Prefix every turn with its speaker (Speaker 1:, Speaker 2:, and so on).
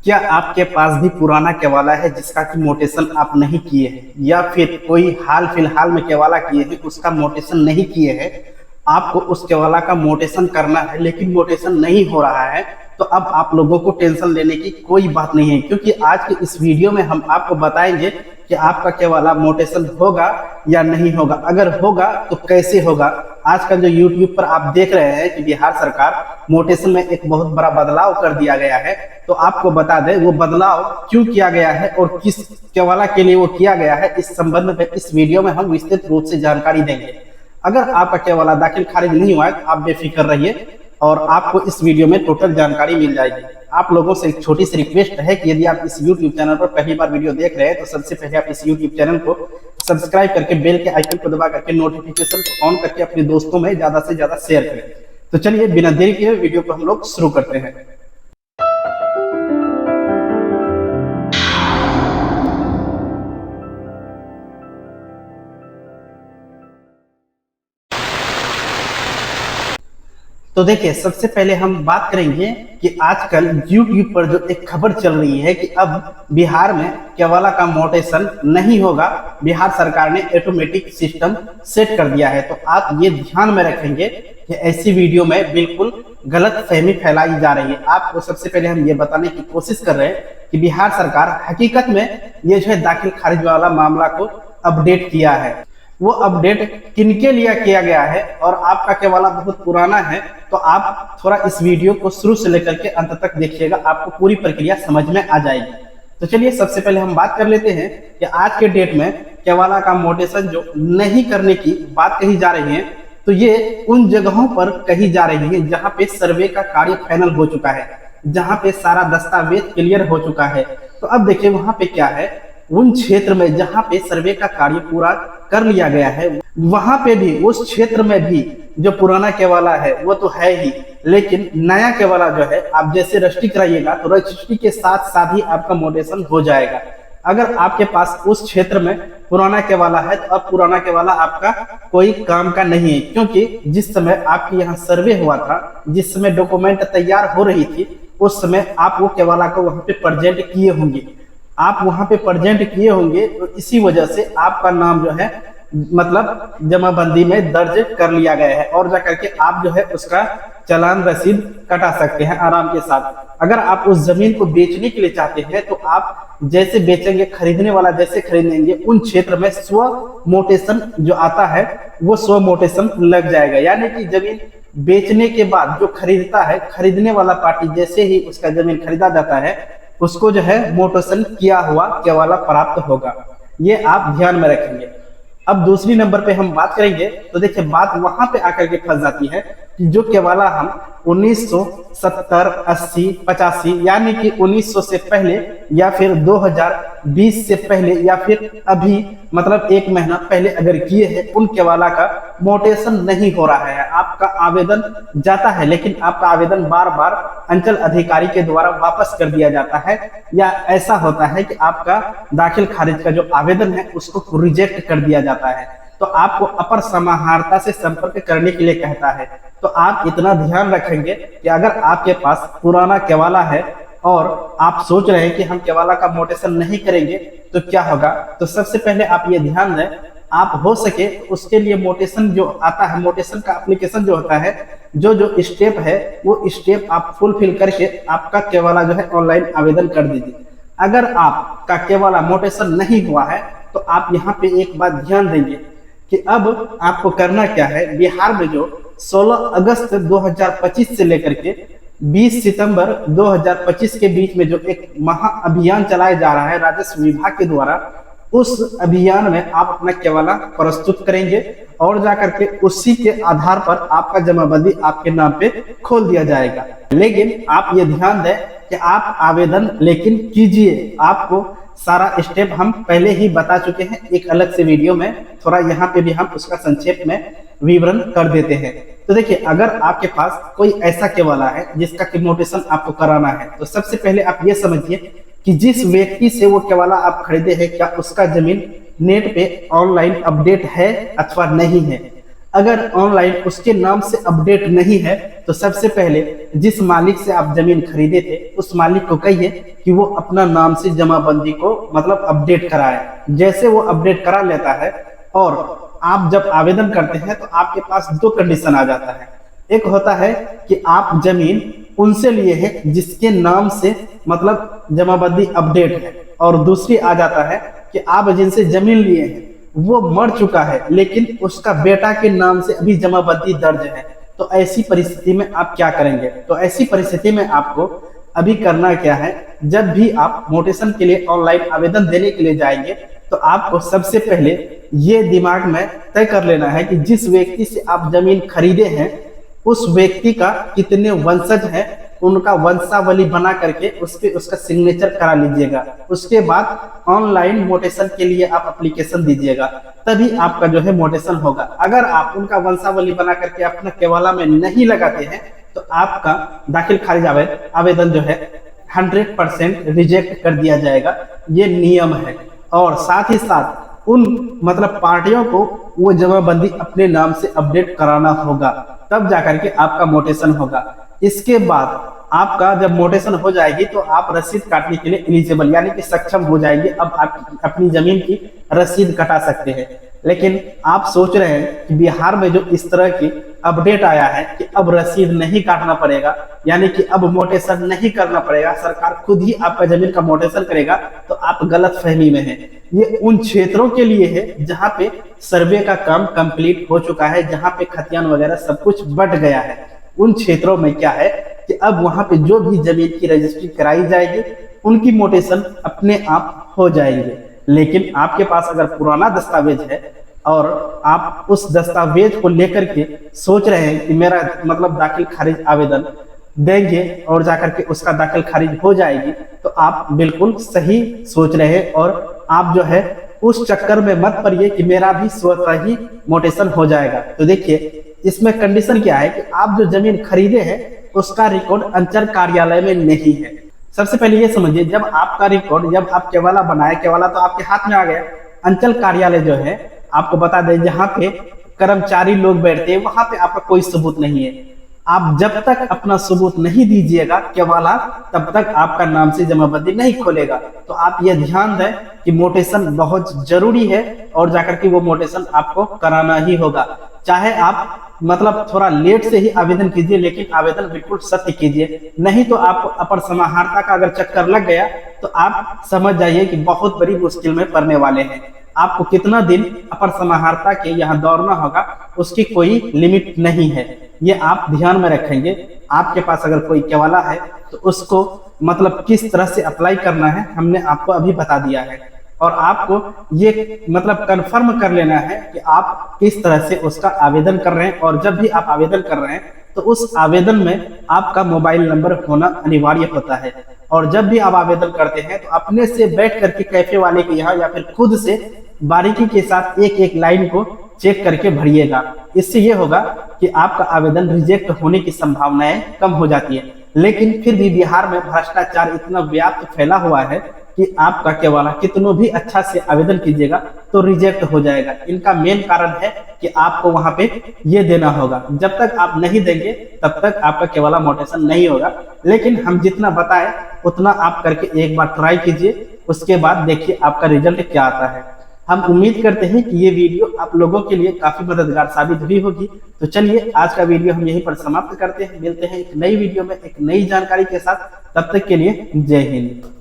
Speaker 1: क्या आपके पास भी पुराना केवाला है जिसका कि मोटेशन आप नहीं किए हैं, या फिर कोई हाल फिलहाल में केवाला किए हैं उसका मोटेशन नहीं किए हैं? आपको उस केवाला का मोटेशन करना है लेकिन मोटेशन नहीं हो रहा है, तो अब आप लोगों को टेंशन लेने की कोई बात नहीं है, क्योंकि आज के इस वीडियो में हम आपको बताएंगे कि आपका केवाला मोटेशन होगा या नहीं होगा। अगर होगा तो कैसे होगा। आजकल जो YouTube पर आप देख रहे हैं कि बिहार सरकार मोटेशन में एक बहुत बड़ा बदलाव कर दिया गया है, तो आपको बता दें वो बदलाव क्यों किया गया है और किस केवाला के लिए वो किया गया है, इस संबंध में इस वीडियो में हम विस्तृत रूप से जानकारी देंगे। अगर आपका केवाला दाखिल खारिज नहीं हुआ है तो आप बेफिक्र रहिए और आपको इस वीडियो में टोटल जानकारी मिल जाएगी। आप लोगों से एक छोटी सी रिक्वेस्ट है कि यदि आप इस YouTube चैनल पर पहली बार वीडियो देख रहे हैं तो सबसे पहले आप इस YouTube चैनल को सब्सक्राइब करके बेल के आइकन को दबा करके नोटिफिकेशन को ऑन करके अपने दोस्तों में ज्यादा से ज्यादा शेयर करें। तो चलिए बिना देरी किए वीडियो को हम लोग शुरू करते हैं। तो देखिए, सबसे पहले हम बात करेंगे कि आजकल YouTube पर जो एक खबर चल रही है कि अब बिहार में केवाला का मोटेशन नहीं होगा। बिहार सरकार ने ऑटोमेटिक सिस्टम सेट कर दिया है। तो आप ये ध्यान में रखेंगे कि ऐसी वीडियो में बिल्कुल गलत फहमी फैलाई जा रही है। आपको सबसे पहले हम ये बताने की कोशिश कर रहे हैं कि बिहार सरकार हकीकत में ये जो है दाखिल खारिज वाला मामला को अपडेट किया है। वो अपडेट किनके लिए किया गया है और आपका केवाला बहुत पुराना है, तो आप थोड़ा इस वीडियो को शुरू से लेकर के अंत तक देखिएगा, आपको पूरी प्रक्रिया समझ में आ जाएगी। तो चलिए सबसे पहले हम बात कर लेते हैं कि आज के डेट में केवाला का मोटेशन जो नहीं करने की बात कही जा रही है, तो ये उन जगहों पर कही जा रही है जहां पे सर्वे का कार्य फाइनल हो चुका है, जहां पे सारा दस्तावेज क्लियर हो चुका है। तो अब देखिए वहां पे क्या है, उन क्षेत्र में जहां पे सर्वे का कार्य पूरा कर लिया गया है, वहां पे भी उस क्षेत्र में भी जो पुराना केवाला है वो तो है ही, लेकिन नया केवाला जो है आप जैसे रजिस्ट्री कराइएगा तो रजिस्ट्री के साथ साथ ही आपका मोटेशन हो जाएगा। अगर आपके पास उस क्षेत्र में पुराना केवाला है तो अब पुराना केवाला आपका कोई काम का नहीं है, क्योंकि जिस समय आपके यहाँ सर्वे हुआ था, जिस समय डॉक्यूमेंट तैयार हो रही थी, उस समय आप वो केवाला को वहां पे प्रेजेंट किए होंगे। आप वहां पे प्रेजेंट किए होंगे तो इसी वजह से आपका नाम जो है मतलब जमाबंदी में दर्ज कर लिया गया है और जाकर के आप जो है उसका चालान रसीद कटा सकते हैं आराम के साथ। अगर आप उस जमीन को बेचने के लिए चाहते हैं तो आप जैसे बेचेंगे, खरीदने वाला जैसे खरीदेंगे, उन क्षेत्र में स्व मोटेशन जो आता है वो स्व मोटेशन लग जाएगा। यानी कि जमीन बेचने के बाद जो खरीदता है, खरीदने वाला पार्टी जैसे ही उसका जमीन खरीदा जाता है उसको जो है मोटेशन किया हुआ केवाला प्राप्त होगा। ये आप ध्यान में रखेंगे। अब दूसरी नंबर पे हम बात करेंगे तो देखिए बात वहां पे आकर के फंस जाती है कि जो केवाला हम 1970, 80, 85 यानी कि 1900 से पहले या फिर 2020 से पहले या फिर अभी मतलब एक महीना पहले अगर किए हैं, उन केवाला का मोटेशन नहीं हो रहा है। आपका आवेदन जाता है लेकिन आपका आवेदन बार बार अंचल अधिकारी के द्वारा वापस कर दिया जाता है, या ऐसा होता है कि आपका दाखिल खारिज का जो आवेदन है उसको रिजेक्ट कर दिया जाता है, तो आपको अपर समाहर्ता से संपर्क करने के लिए कहता है। तो आप इतना ध्यान रखेंगे कि अगर आपके पास पुराना केवाला है और आप सोच रहे हैं कि हम केवाला का मोटेशन नहीं करेंगे तो क्या होगा, तो सबसे पहले आप ये ध्यान दें, आप हो सके उसके लिए मोटेशन जो आता है, मोटेशन का एप्लीकेशन जो होता है, जो जो स्टेप है वो स्टेप आप फुलफिल करके आपका केवाला जो है ऑनलाइन आवेदन कर दीजिए। अगर आपका केवाला मोटेशन नहीं हुआ है तो आप यहाँ पे एक बात ध्यान देंगे कि अब आपको करना क्या है। बिहार में जो 16 अगस्त 2025 से लेकर के 20 सितंबर 2025 के बीच में जो एक महाअभियान चलाया जा रहा है राजस्व विभाग के द्वारा, उस अभियान में आप अपना केवाला प्रस्तुत करेंगे और जाकर के उसी के आधार पर आपका जमाबंदी आपके नाम पे खोल दिया जाएगा। लेकिन आप ये ध्यान दें कि आप आवेदन लेकिन कीजिए। आपको सारा स्टेप हम पहले ही बता चुके हैं एक अलग से वीडियो में, थोड़ा यहाँ पे भी हम उसका संक्षेप में विवरण कर देते हैं। तो देखिए, अगर आपके पास कोई ऐसा केवाला है जिसका कि मोटेशन आपको कराना है, तो सबसे पहले आप ये समझिए कि जिस व्यक्ति से वो केवाला आप खरीदे हैं क्या उसका जमीन नेट पे ऑनलाइन अपडेट है अथवा नहीं है। अगर ऑनलाइन उसके नाम से अपडेट नहीं है तो सबसे पहले जिस मालिक से आप जमीन खरीदे थे उस मालिक को कहिए कि वो अपना नाम से जमाबंदी को मतलब अपडेट कराए। जैसे वो अपडेट करा लेता है और आप जब आवेदन करते हैं तो आपके पास दो कंडीशन आ जाता है। एक होता है कि आप जमीन उनसे लिए हैं जिसके नाम से मतलब जमाबंदी अपडेट है, और दूसरी आ जाता है कि आप जिनसे जमीन लिए हैं वो मर चुका है लेकिन उसका बेटा के नाम से अभी जमाबंदी दर्ज है। तो ऐसी परिस्थिति में आप क्या करेंगे? तो ऐसी परिस्थिति में आपको अभी करना क्या है, जब भी आप मोटेशन के लिए ऑनलाइन आवेदन देने के लिए जाएंगे तो आपको सबसे पहले ये दिमाग में तय कर लेना है कि जिस व्यक्ति से आप जमीन खरीदे हैं उस व्यक्ति का कितने वंशज हैं, उनका वंशावली बना करके उस पे उसका सिग्नेचर करा लीजिएगा। उसके बाद ऑनलाइन मोटेशन के लिए आप एप्लीकेशन दीजिएगा, तभी आपका जो है मोटेशन होगा। अगर आप उनका वंशावली बना करके अपना केवाला में नहीं लगाते हैं तो आपका दाखिल खारिज आवेदन जो है 100% रिजेक्ट कर दिया जाएगा। ये नियम है। और साथ ही साथ उन मतलब पार्टियों को वो जमाबंदी अपने नाम से अपडेट कराना होगा, तब जाकर के आपका मोटेशन होगा। इसके बाद आपका जब मोटेशन हो जाएगी तो आप रसीद काटने के लिए एलिजिबल यानी कि सक्षम हो जाएंगे। अब आप अपनी जमीन की रसीद कटा सकते हैं। लेकिन आप सोच रहे हैं कि बिहार में जो इस तरह की अपडेट आया है कि अब रसीद नहीं काटना पड़ेगा, यानी कि अब मोटेशन नहीं करना पड़ेगा, सरकार खुद ही आपका जमीन का मोटेशन करेगा, तो आप गलत फहमी में हैं। ये उन क्षेत्रों के लिए है जहां पे सर्वे का काम कंप्लीट हो चुका है, जहां पे खतियान वगैरह सब कुछ बट गया है। उन क्षेत्रों में क्या है कि अब वहां पे जो भी जमीन की रजिस्ट्री कराई जाएगी उनकी मोटेशन अपने आप हो जाएंगे। लेकिन आपके पास अगर पुराना दस्तावेज है और आप उस दस्तावेज को लेकर के सोच रहे हैं कि मेरा मतलब दाखिल खारिज आवेदन देंगे और जाकर के उसका दाखिल खारिज हो जाएगी, तो आप बिल्कुल सही सोच रहे हैं। और आप जो है उस चक्कर में मत पड़िए कि मेरा भी स्वतः ही मोटेशन हो जाएगा। तो देखिए इसमें कंडीशन क्या है कि आप जो जमीन खरीदे हैं उसका रिकॉर्ड अंचल कार्यालय में नहीं है। सबसे पहले ये समझिए, जब आपका रिकॉर्ड जब आप केवाला बनाए, केवाला तो आपके हाथ में आ गया, अंचल कार्यालय जो है आपको बता दें जहां पे कर्मचारी लोग बैठते हैं वहां पे आपका कोई सबूत नहीं है। आप जब तक अपना सबूत नहीं दीजिएगा केवाला तब तक आपका नाम से जमाबंदी नहीं खोलेगा। तो आप ये ध्यान दें कि मोटेशन बहुत जरूरी है और जाकर के वो मोटेशन आपको कराना ही होगा। चाहे आप मतलब थोड़ा लेट से ही आवेदन कीजिए, लेकिन आवेदन बिल्कुल सत्य कीजिए, नहीं तो आपको अपर समाहर्ता का अगर चक्कर लग गया तो आप समझ जाइए कि बहुत बड़ी मुश्किल में पड़ने वाले हैं। आपको कितना दिन अपर समाहर्ता के यहाँ दौड़ना होगा उसकी कोई लिमिट नहीं है। ये आप ध्यान में रखेंगे। आपके पास अगर कोई केवाला है तो उसको मतलब किस तरह से अप्लाई करना है हमने आपको अभी बता दिया है, और आपको ये मतलब कंफर्म कर लेना है कि आप किस तरह से उसका आवेदन कर रहे हैं। और जब भी आप आवेदन कर रहे हैं तो उस आवेदन में आपका मोबाइल नंबर होना अनिवार्य होता है। और जब भी आप आवेदन करते हैं तो अपने से बैठ करके कैफे वाले के यहाँ या फिर खुद से बारीकी के साथ एक एक लाइन को चेक करके भरिएगा। इससे ये होगा कि आपका आवेदन रिजेक्ट होने की संभावनाएं कम हो जाती है। लेकिन फिर भी बिहार में भ्रष्टाचार इतना व्याप्त फैला हुआ है कि आपका केवाला कितनों भी अच्छा से आवेदन कीजिएगा तो रिजेक्ट हो जाएगा। इनका मेन कारण है कि आपको वहां पे ये देना होगा। जब तक आप नहीं देंगे तब तक आपका केवाला मोटेशन नहीं होगा। लेकिन हम जितना बताएं उतना आप करके एक बार ट्राई कीजिए, उसके बाद देखिए आपका रिजल्ट क्या आता है। हम उम्मीद करते हैं कि ये वीडियो आप लोगों के लिए काफी मददगार साबित हुई होगी। तो चलिए आज का वीडियो हम यहीं पर समाप्त करते हैं। मिलते हैं एक नई वीडियो में एक नई जानकारी के साथ। तब तक के लिए जय हिंद।